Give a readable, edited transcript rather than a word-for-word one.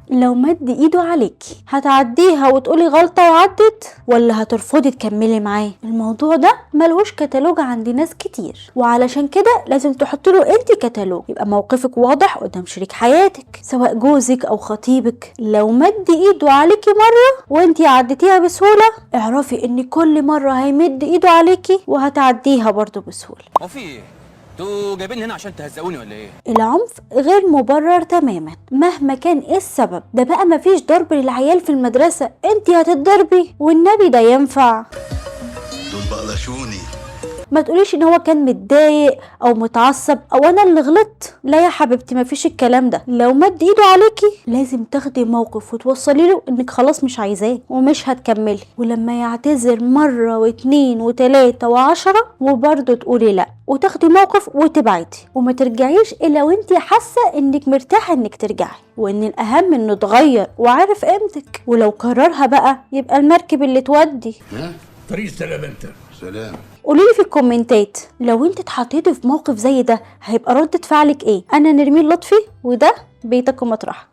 لو مد ايده عليكي هتعديها وتقولي غلطة وعدت، ولا هترفضي تكملي معاه؟ الموضوع ده ملوش كتالوج عند ناس كتير، وعلشان كده لازم تحط له انت كتالوج يبقى موقفك واضح قدام شريك حياتك سواء جوزك او خطيبك. لو مد ايده عليكي مرة وانت عديتيها بسهولة، اعرفي ان كل مرة هيمد ايده عليكي وهتعديها برضو بسهولة. هو في ايه؟ انتوا جايبين هنا عشان تهزقوني ولا ايه؟ العنف غير مبرر تماما مهما كان ايه السبب. ده بقى مفيش ضرب للعيال في المدرسة، انتي هتتضربي والنبي ده ينفع؟ دول بقلشوني. ما تقوليش ان هو كان متضايق او متعصب او انا اللي غلطت، لا يا حبيبتي مفيش الكلام ده. لو مد ايده عليكي لازم تاخدي موقف وتوصلي له انك خلاص مش عايزاه ومش هتكملي، ولما يعتذر مرة واتنين وتلاتة وعشرة وبرضه تقولي لا وتاخدي موقف وتبعدي، وما ترجعيش الا وانتي حاسة انك مرتاحة انك ترجعي، وان الاهم انه اتغير وعارف قيمتك. ولو قررها بقى يبقى المركب اللي تودي. طريق السلام انت. سلام. قوليلي في الكومنتات لو انت اتحطيتي في موقف زي ده هيبقى ردة فعلك ايه. انا نرمين لطفي وده بيتك ومطرحك.